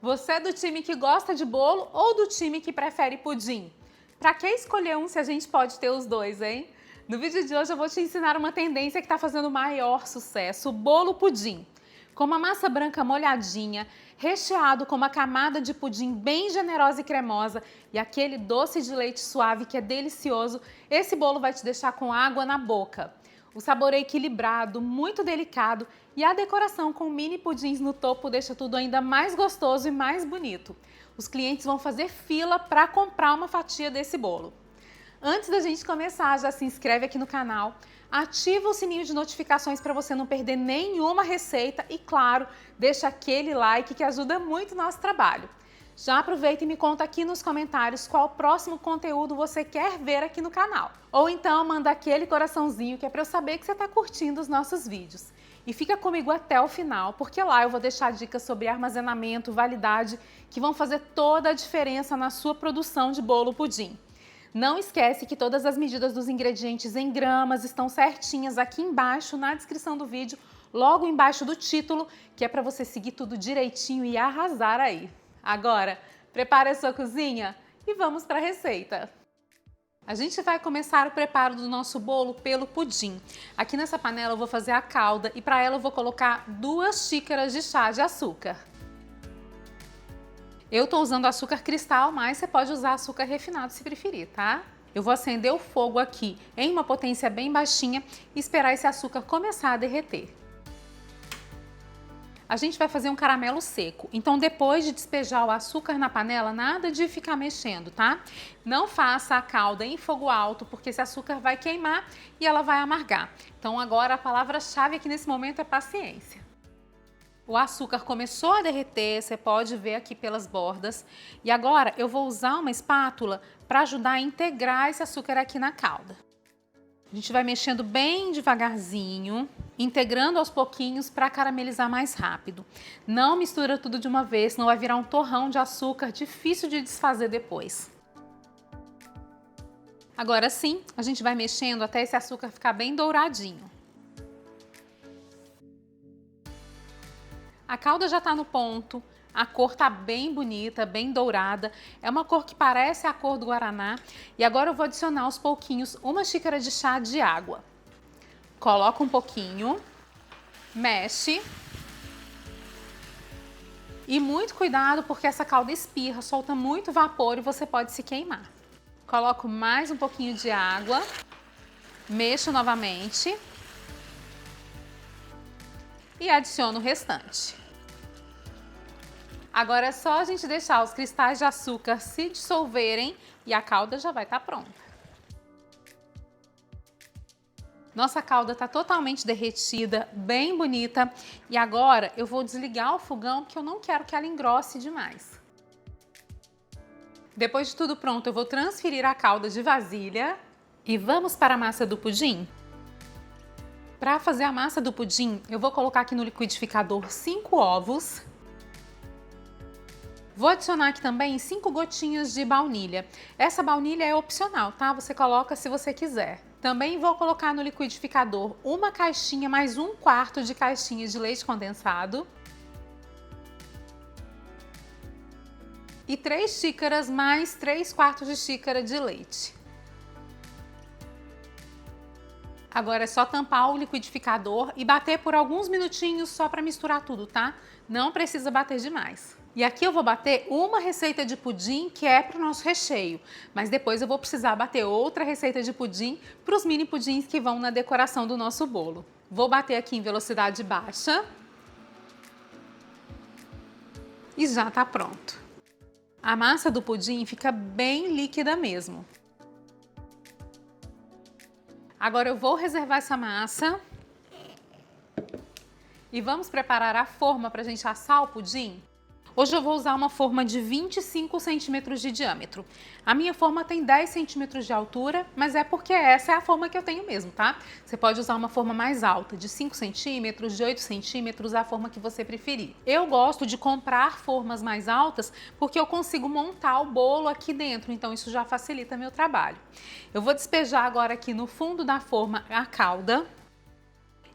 Você é do time que gosta de bolo ou do time que prefere pudim? Para que escolher um se a gente pode ter os dois, hein? No vídeo de hoje eu vou te ensinar uma tendência que está fazendo maior sucesso, o bolo pudim. Com uma massa branca molhadinha, recheado com uma camada de pudim bem generosa e cremosa e aquele doce de leite suave que é delicioso, esse bolo vai te deixar com água na boca. O sabor é equilibrado, muito delicado e a decoração com mini pudins no topo deixa tudo ainda mais gostoso e mais bonito. Os clientes vão fazer fila para comprar uma fatia desse bolo. Antes da gente começar, já se inscreve aqui no canal, ativa o sininho de notificações para você não perder nenhuma receita e, claro, deixa aquele like que ajuda muito o nosso trabalho. Já aproveita e me conta aqui nos comentários qual próximo conteúdo você quer ver aqui no canal. Ou então manda aquele coraçãozinho que é para eu saber que você está curtindo os nossos vídeos. E fica comigo até o final, porque lá eu vou deixar dicas sobre armazenamento, validade, que vão fazer toda a diferença na sua produção de bolo pudim. Não esquece que todas as medidas dos ingredientes em gramas estão certinhas aqui embaixo na descrição do vídeo, logo embaixo do título, que é para você seguir tudo direitinho e arrasar aí. Agora, prepare a sua cozinha e vamos para a receita. A gente vai começar o preparo do nosso bolo pelo pudim. Aqui nessa panela eu vou fazer a calda e para ela eu vou colocar 2 xícaras de chá de açúcar. Eu estou usando açúcar cristal, mas você pode usar açúcar refinado se preferir, tá? Eu vou acender o fogo aqui em uma potência bem baixinha e esperar esse açúcar começar a derreter. A gente vai fazer um caramelo seco, então depois de despejar o açúcar na panela, nada de ficar mexendo, tá? Não faça a calda em fogo alto, porque esse açúcar vai queimar e ela vai amargar. Então agora a palavra-chave aqui nesse momento é paciência. O açúcar começou a derreter, você pode ver aqui pelas bordas. E agora eu vou usar uma espátula para ajudar a integrar esse açúcar aqui na calda. A gente vai mexendo bem devagarzinho, integrando aos pouquinhos para caramelizar mais rápido. Não mistura tudo de uma vez, senão vai virar um torrão de açúcar difícil de desfazer depois. Agora sim, a gente vai mexendo até esse açúcar ficar bem douradinho. A calda já está no ponto, a cor está bem bonita, bem dourada, é uma cor que parece a cor do guaraná. E agora eu vou adicionar aos pouquinhos 1 xícara de chá de água. Coloca um pouquinho, mexe. E muito cuidado porque essa calda espirra, solta muito vapor e você pode se queimar. Coloco mais um pouquinho de água, mexo novamente e adiciono o restante. Agora é só a gente deixar os cristais de açúcar se dissolverem e a calda já vai estar pronta. Nossa calda está totalmente derretida, bem bonita. E agora eu vou desligar o fogão porque eu não quero que ela engrosse demais. Depois de tudo pronto, eu vou transferir a calda de vasilha e vamos para a massa do pudim. Para fazer a massa do pudim, eu vou colocar aqui no liquidificador 5 ovos. Vou adicionar aqui também 5 gotinhas de baunilha. Essa baunilha é opcional, tá? Você coloca se você quiser. Também vou colocar no liquidificador 1 caixinha mais 1/4 de caixinha de leite condensado. E 3 xícaras mais 3/4 de xícara de leite. Agora é só tampar o liquidificador e bater por alguns minutinhos só para misturar tudo, tá? Não precisa bater demais. E aqui eu vou bater uma receita de pudim que é para o nosso recheio, mas depois eu vou precisar bater outra receita de pudim para os mini pudins que vão na decoração do nosso bolo. Vou bater aqui em velocidade baixa e já está pronto. A massa do pudim fica bem líquida mesmo. Agora eu vou reservar essa massa e vamos preparar a forma para a gente assar o pudim? Hoje eu vou usar uma forma de 25 centímetros de diâmetro. A minha forma tem 10 centímetros de altura, mas é porque essa é a forma que eu tenho mesmo, tá? Você pode usar uma forma mais alta, de 5 centímetros, de 8 centímetros, a forma que você preferir. Eu gosto de comprar formas mais altas porque eu consigo montar o bolo aqui dentro, então isso já facilita meu trabalho. Eu vou despejar agora aqui no fundo da forma a calda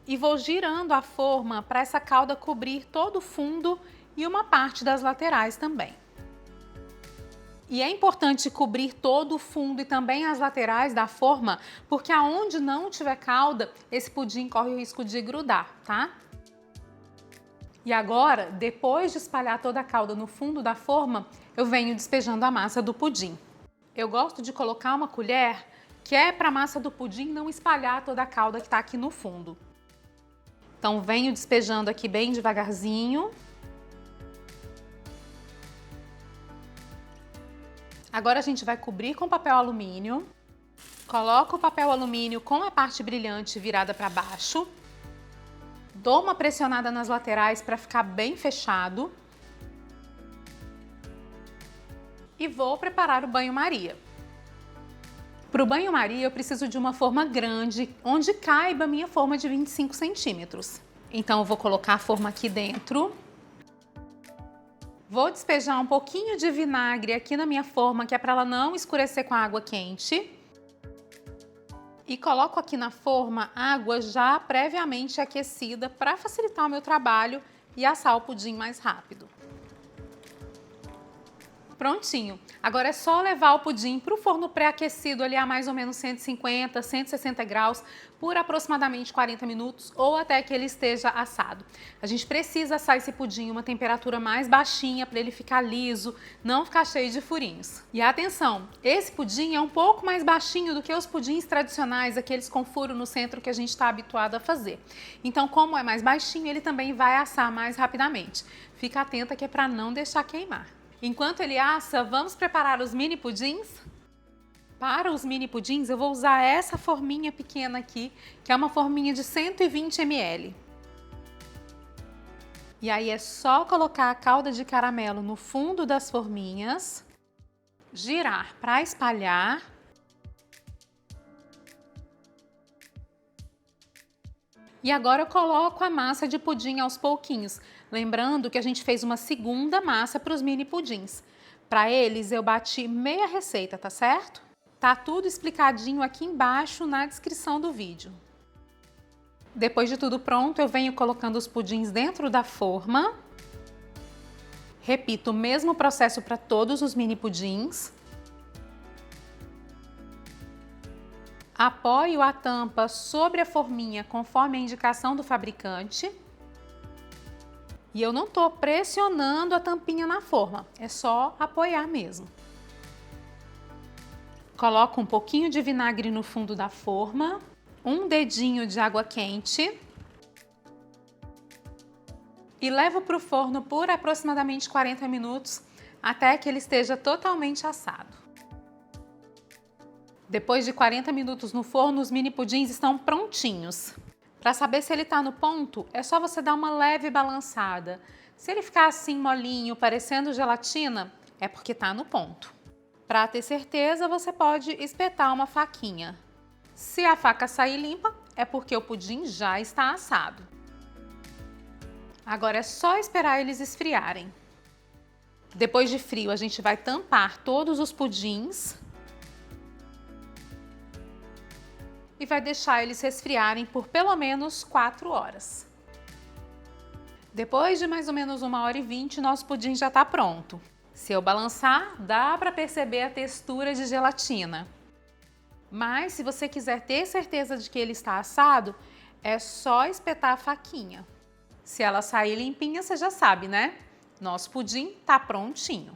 e vou girando a forma para essa calda cobrir todo o fundo e uma parte das laterais também. E é importante cobrir todo o fundo e também as laterais da forma, porque aonde não tiver calda, esse pudim corre o risco de grudar, tá? E agora, depois de espalhar toda a calda no fundo da forma, eu venho despejando a massa do pudim. Eu gosto de colocar uma colher, que é para a massa do pudim não espalhar toda a calda que está aqui no fundo. Então venho despejando aqui bem devagarzinho. Agora a gente vai cobrir com papel alumínio. Coloco o papel alumínio com a parte brilhante virada para baixo. Dou uma pressionada nas laterais para ficar bem fechado. E vou preparar o banho-maria. Para o banho-maria eu preciso de uma forma grande, onde caiba a minha forma de 25 centímetros. Então eu vou colocar a forma aqui dentro. Vou despejar um pouquinho de vinagre aqui na minha forma, que é para ela não escurecer com a água quente. E coloco aqui na forma água já previamente aquecida para facilitar o meu trabalho e assar o pudim mais rápido. Prontinho. Agora é só levar o pudim para o forno pré-aquecido ali a mais ou menos 150, 160 graus por aproximadamente 40 minutos ou até que ele esteja assado. A gente precisa assar esse pudim em uma temperatura mais baixinha para ele ficar liso, não ficar cheio de furinhos. E atenção, esse pudim é um pouco mais baixinho do que os pudins tradicionais, aqueles com furo no centro que a gente está habituado a fazer. Então, como é mais baixinho, ele também vai assar mais rapidamente. Fica atenta que é para não deixar queimar. Enquanto ele assa, vamos preparar os mini pudins? Para os mini pudins, eu vou usar essa forminha pequena aqui, que é uma forminha de 120 ml. E aí é só colocar a calda de caramelo no fundo das forminhas, girar para espalhar. E agora eu coloco a massa de pudim aos pouquinhos. Lembrando que a gente fez uma segunda massa para os mini pudins. Para eles eu bati meia receita, tá certo? Tá tudo explicadinho aqui embaixo na descrição do vídeo. Depois de tudo pronto, eu venho colocando os pudins dentro da forma. Repito o mesmo processo para todos os mini pudins. Apoio a tampa sobre a forminha conforme a indicação do fabricante. E eu não estou pressionando a tampinha na forma, é só apoiar mesmo. Coloco um pouquinho de vinagre no fundo da forma, um dedinho de água quente e levo para o forno por aproximadamente 40 minutos até que ele esteja totalmente assado. Depois de 40 minutos no forno, os mini pudins estão prontinhos. Para saber se ele está no ponto, é só você dar uma leve balançada. Se ele ficar assim molinho, parecendo gelatina, é porque está no ponto. Para ter certeza, você pode espetar uma faquinha. Se a faca sair limpa, é porque o pudim já está assado. Agora é só esperar eles esfriarem. Depois de frio, a gente vai tampar todos os pudins e vai deixar eles resfriarem por pelo menos 4 horas. Depois de mais ou menos 1h20, nosso pudim já está pronto. Se eu balançar, dá para perceber a textura de gelatina. Mas se você quiser ter certeza de que ele está assado, é só espetar a faquinha. Se ela sair limpinha, você já sabe, né? Nosso pudim está prontinho.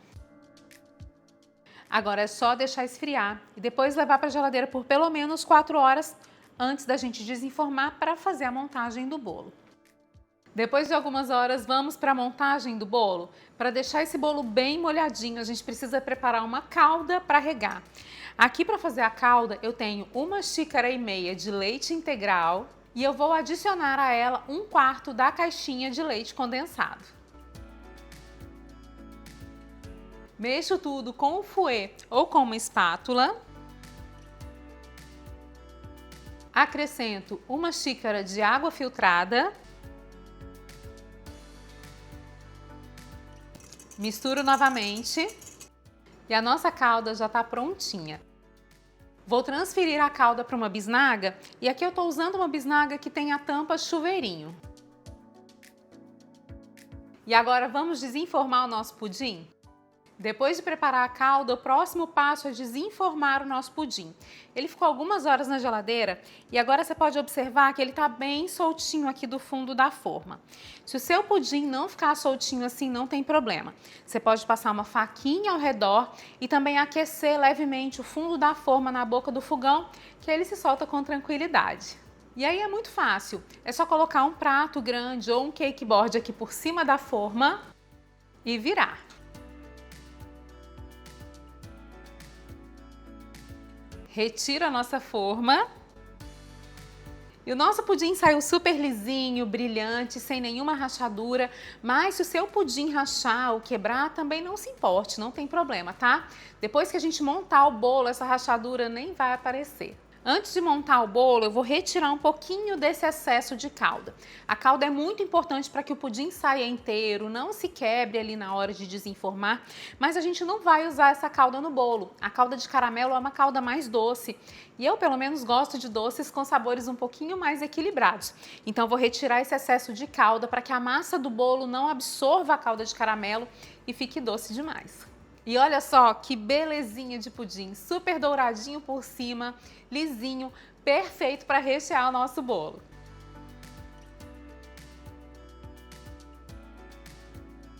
Agora é só deixar esfriar e depois levar para a geladeira por pelo menos 4 horas antes da gente desenformar para fazer a montagem do bolo. Depois de algumas horas, vamos para a montagem do bolo. Para deixar esse bolo bem molhadinho, a gente precisa preparar uma calda para regar. Aqui para fazer a calda, eu tenho 1,5 xícaras de leite integral e eu vou adicionar a ela 1/4 da caixinha de leite condensado. Mexo tudo com o fouet ou com uma espátula. Acrescento 1 xícara de água filtrada. Misturo novamente e a nossa calda já está prontinha. Vou transferir a calda para uma bisnaga e aqui eu estou usando uma bisnaga que tem a tampa chuveirinho. E agora vamos desenformar o nosso pudim? Depois de preparar a calda, o próximo passo é desenformar o nosso pudim. Ele ficou algumas horas na geladeira e agora você pode observar que ele está bem soltinho aqui do fundo da forma. Se o seu pudim não ficar soltinho assim, não tem problema. Você pode passar uma faquinha ao redor e também aquecer levemente o fundo da forma na boca do fogão, que ele se solta com tranquilidade. E aí é muito fácil, é só colocar um prato grande ou um cake board aqui por cima da forma e virar. Retira a nossa forma. E o nosso pudim saiu super lisinho, brilhante, sem nenhuma rachadura. Mas se o seu pudim rachar ou quebrar, também não se importe, não tem problema, tá? Depois que a gente montar o bolo, essa rachadura nem vai aparecer. Antes de montar o bolo, eu vou retirar um pouquinho desse excesso de calda. A calda é muito importante para que o pudim saia inteiro, não se quebre ali na hora de desenformar, mas a gente não vai usar essa calda no bolo. A calda de caramelo é uma calda mais doce e eu, pelo menos, gosto de doces com sabores um pouquinho mais equilibrados. Então, eu vou retirar esse excesso de calda para que a massa do bolo não absorva a calda de caramelo e fique doce demais. E olha só que belezinha de pudim, super douradinho por cima, lisinho, perfeito para rechear o nosso bolo.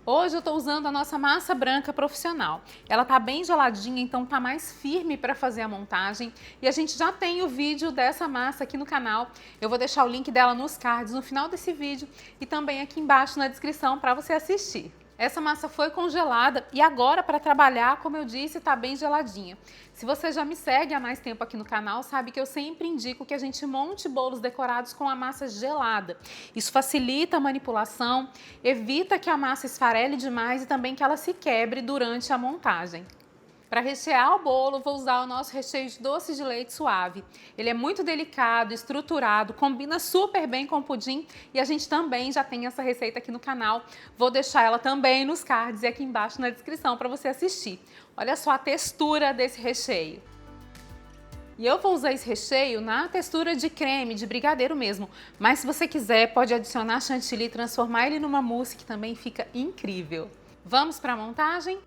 Hoje eu estou usando a nossa massa branca profissional. Ela está bem geladinha, então está mais firme para fazer a montagem. E a gente já tem o vídeo dessa massa aqui no canal. Eu vou deixar o link dela nos cards no final desse vídeo e também aqui embaixo na descrição para você assistir. Essa massa foi congelada e agora para trabalhar, como eu disse, está bem geladinha. Se você já me segue há mais tempo aqui no canal, sabe que eu sempre indico que a gente monte bolos decorados com a massa gelada. Isso facilita a manipulação, evita que a massa esfarele demais e também que ela se quebre durante a montagem. Para rechear o bolo, vou usar o nosso recheio de doce de leite suave. Ele é muito delicado, estruturado, combina super bem com o pudim e a gente também já tem essa receita aqui no canal. Vou deixar ela também nos cards e aqui embaixo na descrição para você assistir. Olha só a textura desse recheio. E eu vou usar esse recheio na textura de creme, de brigadeiro mesmo. Mas se você quiser, pode adicionar chantilly e transformar ele numa mousse que também fica incrível. Vamos para a montagem?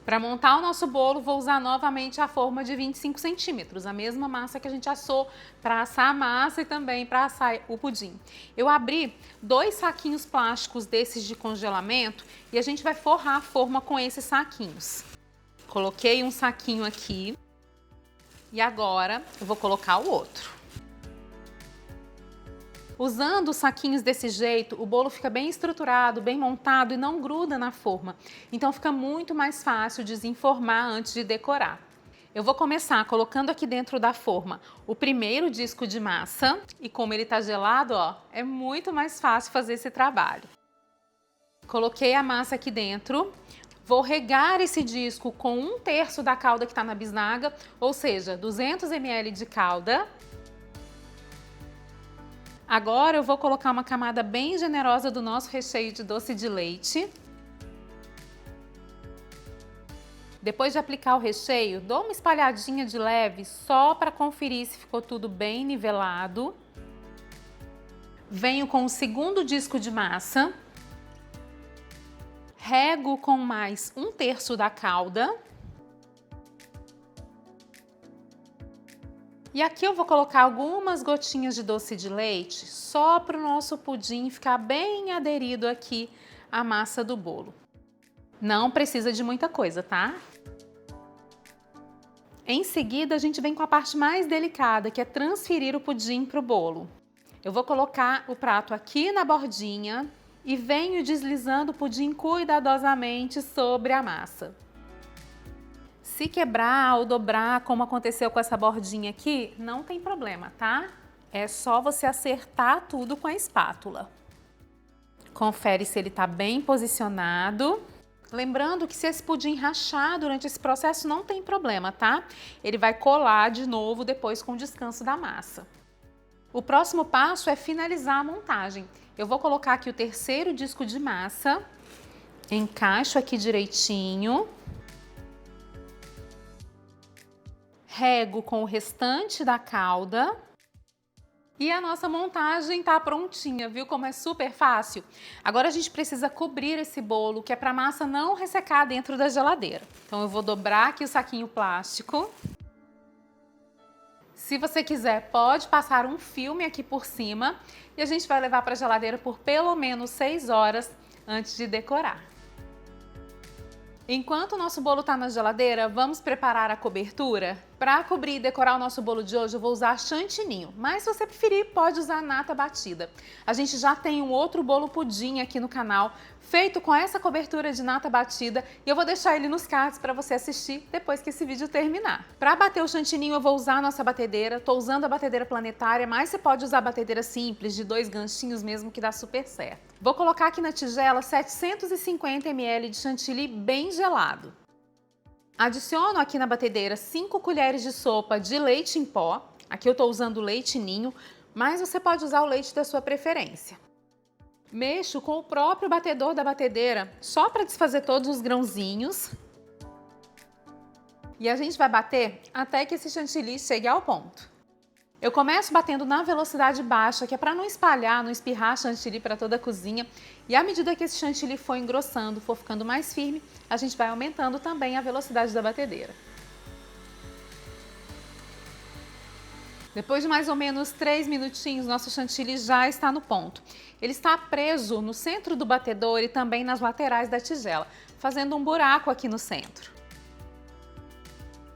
Para montar o nosso bolo, vou usar novamente a forma de 25 centímetros, a mesma massa que a gente assou para assar a massa e também para assar o pudim. Eu abri 2 saquinhos plásticos desses de congelamento e a gente vai forrar a forma com esses saquinhos. Coloquei um saquinho aqui e agora eu vou colocar o outro. Usando os saquinhos desse jeito, o bolo fica bem estruturado, bem montado e não gruda na forma. Então fica muito mais fácil desenformar antes de decorar. Eu vou começar colocando aqui dentro da forma o primeiro disco de massa e como ele está gelado, ó, é muito mais fácil fazer esse trabalho. Coloquei a massa aqui dentro. Vou regar esse disco com 1/3 da calda que está na bisnaga, ou seja, 200 ml de calda. Agora eu vou colocar uma camada bem generosa do nosso recheio de doce de leite. Depois de aplicar o recheio, dou uma espalhadinha de leve só para conferir se ficou tudo bem nivelado. Venho com o segundo disco de massa. Rego com mais 1/3 da calda. E aqui eu vou colocar algumas gotinhas de doce de leite, só para o nosso pudim ficar bem aderido aqui à massa do bolo. Não precisa de muita coisa, tá? Em seguida, a gente vem com a parte mais delicada, que é transferir o pudim para o bolo. Eu vou colocar o prato aqui na bordinha e venho deslizando o pudim cuidadosamente sobre a massa. Se quebrar ou dobrar, como aconteceu com essa bordinha aqui, não tem problema, tá? É só você acertar tudo com a espátula. Confere se ele tá bem posicionado. Lembrando que se esse pudim rachar durante esse processo, não tem problema, tá? Ele vai colar de novo depois com o descanso da massa. O próximo passo é finalizar a montagem. Eu vou colocar aqui o terceiro disco de massa. Encaixo aqui direitinho. Rego com o restante da calda E a nossa montagem tá prontinha, viu como é super fácil? Agora a gente precisa cobrir esse bolo, que é para a massa não ressecar dentro da geladeira. Então eu vou dobrar aqui o saquinho plástico. Se você quiser, pode passar um filme aqui por cima e a gente vai levar para a geladeira por pelo menos 6 horas antes de decorar. Enquanto o nosso bolo está na geladeira, vamos preparar a cobertura? Para cobrir e decorar o nosso bolo de hoje, eu vou usar chantininho, mas se você preferir, pode usar nata batida. A gente já tem um outro bolo pudim aqui no canal, feito com essa cobertura de nata batida, e eu vou deixar ele nos cards para você assistir depois que esse vídeo terminar. Para bater o chantininho, eu vou usar a nossa batedeira. Estou usando a batedeira planetária, mas você pode usar a batedeira simples, de 2 ganchinhos mesmo, que dá super certo. Vou colocar aqui na tigela 750 ml de chantilly bem gelado. Adiciono aqui na batedeira 5 colheres de sopa de leite em pó. Aqui eu estou usando leite ninho, mas você pode usar o leite da sua preferência. Mexo com o próprio batedor da batedeira, só para desfazer todos os grãozinhos. E a gente vai bater até que esse chantilly chegue ao ponto. Eu começo batendo na velocidade baixa, que é para não espalhar, não espirrar chantilly para toda a cozinha. E à medida que esse chantilly for engrossando, for ficando mais firme, a gente vai aumentando também a velocidade da batedeira. Depois de mais ou menos 3 minutinhos, nosso chantilly já está no ponto. Ele está preso no centro do batedor e também nas laterais da tigela, fazendo um buraco aqui no centro.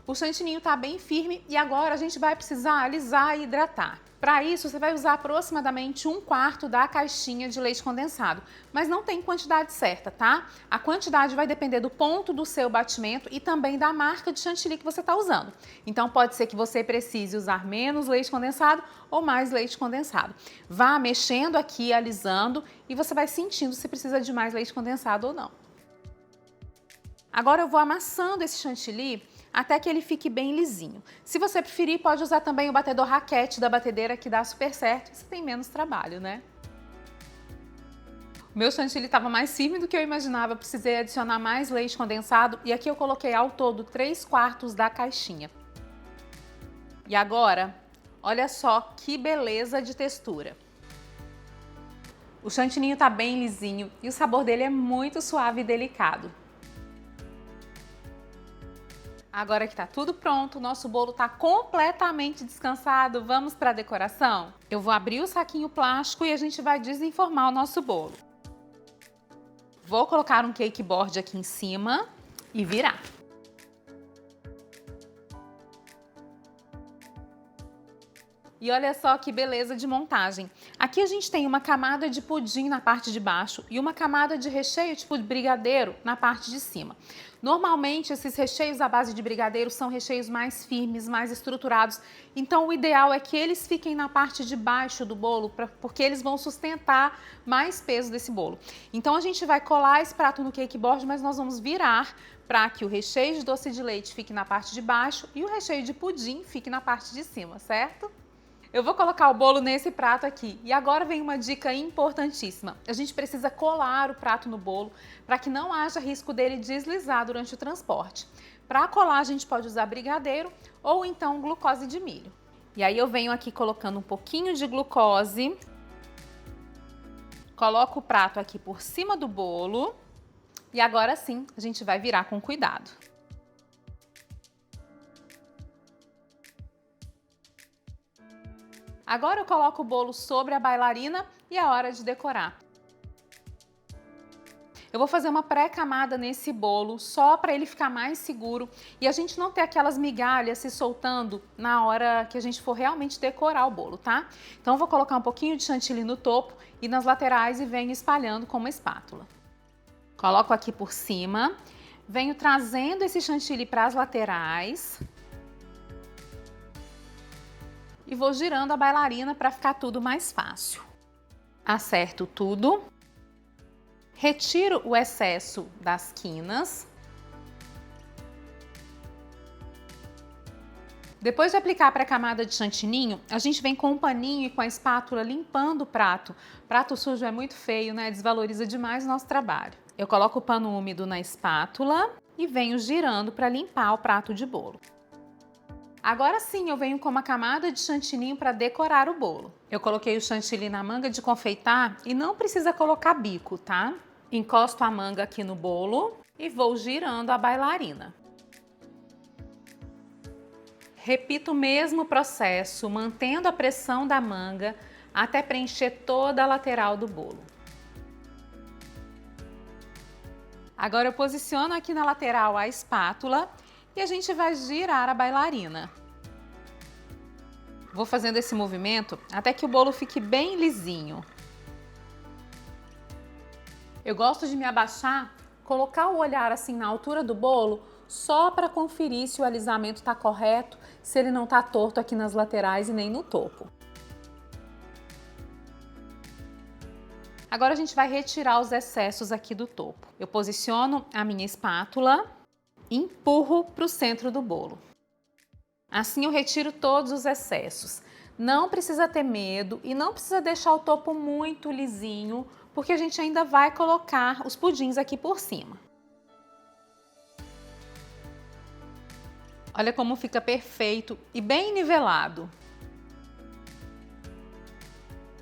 O chantininho está bem firme e agora a gente vai precisar alisar e hidratar. Para isso, você vai usar aproximadamente 1/4 da caixinha de leite condensado, mas não tem quantidade certa, tá? A quantidade vai depender do ponto do seu batimento e também da marca de chantilly que você está usando. Então pode ser que você precise usar menos leite condensado ou mais leite condensado. Vá mexendo aqui, alisando, e você vai sentindo se precisa de mais leite condensado ou não. Agora eu vou amassando esse chantilly até que ele fique bem lisinho. Se você preferir, pode usar também o batedor raquete da batedeira, que dá super certo, você tem menos trabalho, né? O meu chantilly estava mais firme do que eu imaginava, precisei adicionar mais leite condensado e aqui eu coloquei ao todo 3/4 da caixinha. E agora, olha só que beleza de textura. O chantininho está bem lisinho e o sabor dele é muito suave e delicado. Agora que está tudo pronto, o nosso bolo está completamente descansado, vamos para a decoração? Eu vou abrir o saquinho plástico e a gente vai desenformar o nosso bolo. Vou colocar um cake board aqui em cima e virar. E olha só que beleza de montagem. Aqui a gente tem uma camada de pudim na parte de baixo e uma camada de recheio tipo de brigadeiro na parte de cima. Normalmente esses recheios à base de brigadeiro são recheios mais firmes, mais estruturados. Então o ideal é que eles fiquem na parte de baixo do bolo, porque eles vão sustentar mais peso desse bolo. Então a gente vai colar esse prato no cake board, mas nós vamos virar para que o recheio de doce de leite fique na parte de baixo e o recheio de pudim fique na parte de cima, certo? Eu vou colocar o bolo nesse prato aqui. E agora vem uma dica importantíssima. A gente precisa colar o prato no bolo para que não haja risco dele deslizar durante o transporte. Para colar, a gente pode usar brigadeiro ou então glucose de milho. E aí eu venho aqui colocando um pouquinho de glucose. Coloco o prato aqui por cima do bolo. E agora sim, a gente vai virar com cuidado. Agora eu coloco o bolo sobre a bailarina e é hora de decorar. Eu vou fazer uma pré-camada nesse bolo só para ele ficar mais seguro e a gente não ter aquelas migalhas se soltando na hora que a gente for realmente decorar o bolo, tá? Então eu vou colocar um pouquinho de chantilly no topo e nas laterais e venho espalhando com uma espátula. Coloco aqui por cima, venho trazendo esse chantilly para as laterais. E vou girando a bailarina para ficar tudo mais fácil. Acerto tudo. Retiro o excesso das quinas. Depois de aplicar a pré-camada de chantininho, a gente vem com um paninho e com a espátula limpando o prato. Prato sujo é muito feio, né? Desvaloriza demais o nosso trabalho. Eu coloco o pano úmido na espátula e venho girando para limpar o prato de bolo. Agora sim, eu venho com uma camada de chantininho para decorar o bolo. Eu coloquei o chantilly na manga de confeitar e não precisa colocar bico, tá? Encosto a manga aqui no bolo e vou girando a bailarina. Repito o mesmo processo, mantendo a pressão da manga até preencher toda a lateral do bolo. Agora eu posiciono aqui na lateral a espátula e a gente vai girar a bailarina. Vou fazendo esse movimento até que o bolo fique bem lisinho. Eu gosto de me abaixar, colocar o olhar assim na altura do bolo, só para conferir se o alisamento está correto, se ele não está torto aqui nas laterais e nem no topo. Agora a gente vai retirar os excessos aqui do topo. Eu posiciono a minha espátula e empurro para o centro do bolo. Assim eu retiro todos os excessos. Não precisa ter medo e não precisa deixar o topo muito lisinho, porque a gente ainda vai colocar os pudins aqui por cima. Olha como fica perfeito e bem nivelado.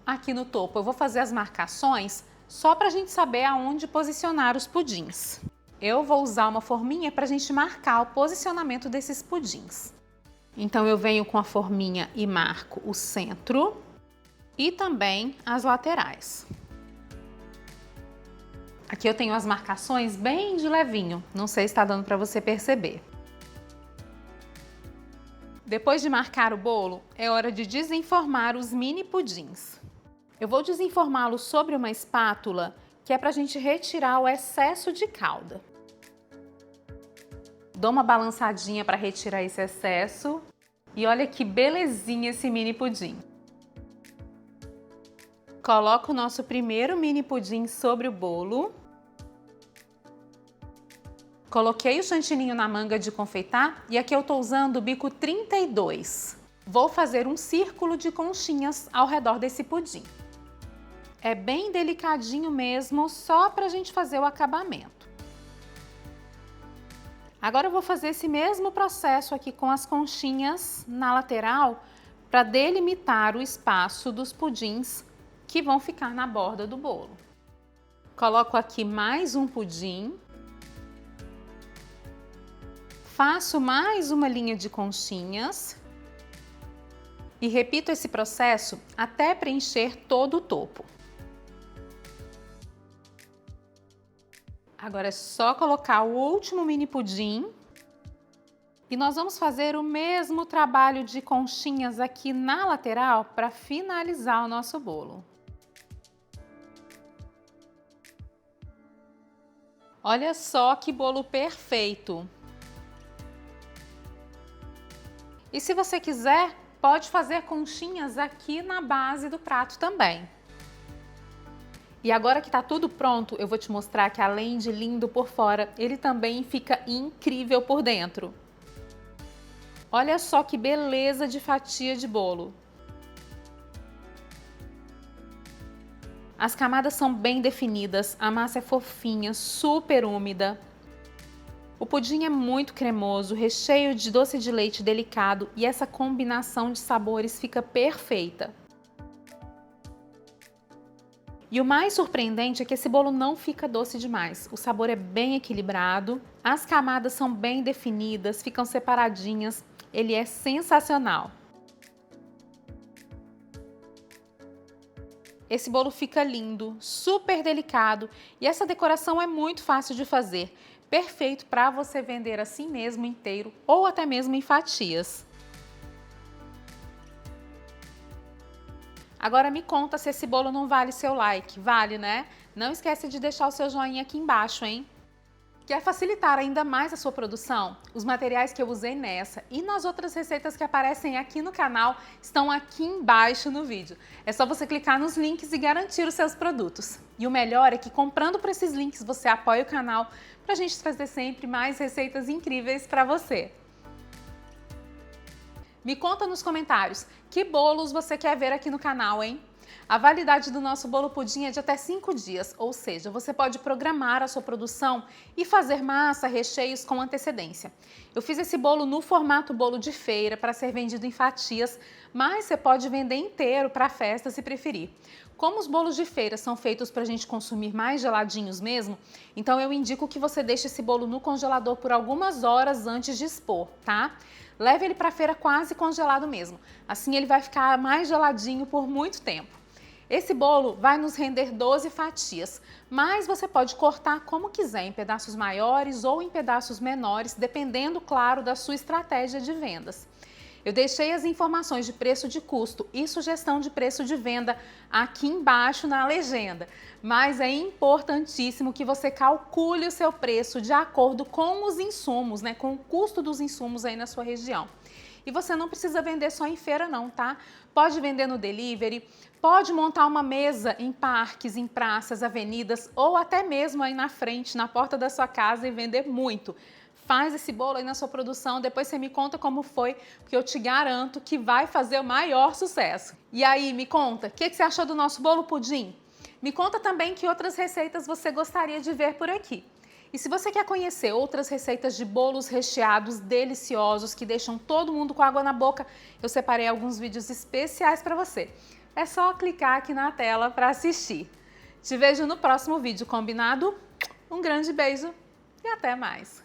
Aqui no topo eu vou fazer as marcações só para a gente saber aonde posicionar os pudins. Eu vou usar uma forminha para a gente marcar o posicionamento desses pudins. Então eu venho com a forminha e marco o centro e também as laterais. Aqui eu tenho as marcações bem de levinho, não sei se está dando para você perceber. Depois de marcar o bolo, é hora de desenformar os mini pudins. Eu vou desenformá-los sobre uma espátula, que é para a gente retirar o excesso de calda. Dou uma balançadinha para retirar esse excesso e olha que belezinha esse mini pudim. Coloco o nosso primeiro mini pudim sobre o bolo. Coloquei o chantininho na manga de confeitar e aqui eu estou usando o bico 32. Vou fazer um círculo de conchinhas ao redor desse pudim. É bem delicadinho mesmo, só para a gente fazer o acabamento. Agora eu vou fazer esse mesmo processo aqui com as conchinhas na lateral para delimitar o espaço dos pudins que vão ficar na borda do bolo. Coloco aqui mais um pudim. Faço mais uma linha de conchinhas e repito esse processo até preencher todo o topo. Agora é só colocar o último mini pudim e nós vamos fazer o mesmo trabalho de conchinhas aqui na lateral para finalizar o nosso bolo. Olha só que bolo perfeito! E se você quiser, pode fazer conchinhas aqui na base do prato também. E agora que tá tudo pronto, eu vou te mostrar que além de lindo por fora, ele também fica incrível por dentro. Olha só que beleza de fatia de bolo. As camadas são bem definidas, a massa é fofinha, super úmida. O pudim é muito cremoso, recheio de doce de leite delicado e essa combinação de sabores fica perfeita. E o mais surpreendente é que esse bolo não fica doce demais. O sabor é bem equilibrado, as camadas são bem definidas, ficam separadinhas. Ele é sensacional. Esse bolo fica lindo, super delicado e essa decoração é muito fácil de fazer. Perfeito para você vender assim mesmo inteiro ou até mesmo em fatias. Agora me conta se esse bolo não vale seu like. Vale, né? Não esquece de deixar o seu joinha aqui embaixo, hein? Quer facilitar ainda mais a sua produção? Os materiais que eu usei nessa e nas outras receitas que aparecem aqui no canal estão aqui embaixo no vídeo. É só você clicar nos links e garantir os seus produtos. E o melhor é que comprando por esses links você apoia o canal para a gente trazer sempre mais receitas incríveis para você. Me conta nos comentários que bolos você quer ver aqui no canal, hein? A validade do nosso bolo pudim é de até 5 dias, ou seja, você pode programar a sua produção e fazer massa, recheios com antecedência. Eu fiz esse bolo no formato bolo de feira para ser vendido em fatias, mas você pode vender inteiro para festa se preferir. Como os bolos de feira são feitos para a gente consumir mais geladinhos mesmo, então eu indico que você deixe esse bolo no congelador por algumas horas antes de expor, tá? Leve ele para a feira quase congelado mesmo, assim ele vai ficar mais geladinho por muito tempo. Esse bolo vai nos render 12 fatias, mas você pode cortar como quiser, em pedaços maiores ou em pedaços menores, dependendo, claro, da sua estratégia de vendas. Eu deixei as informações de preço de custo e sugestão de preço de venda aqui embaixo na legenda, mas é importantíssimo que você calcule o seu preço de acordo com os insumos, né, com o custo dos insumos aí na sua região. E você não precisa vender só em feira não, tá? Pode vender no delivery, pode montar uma mesa em parques, em praças, avenidas ou até mesmo aí na frente, na porta da sua casa e vender muito. Faz esse bolo aí na sua produção, depois você me conta como foi, porque eu te garanto que vai fazer o maior sucesso. E aí, me conta, o que você achou do nosso bolo pudim? Me conta também que outras receitas você gostaria de ver por aqui. E se você quer conhecer outras receitas de bolos recheados deliciosos que deixam todo mundo com água na boca, eu separei alguns vídeos especiais para você. É só clicar aqui na tela para assistir. Te vejo no próximo vídeo, combinado? Um grande beijo e até mais!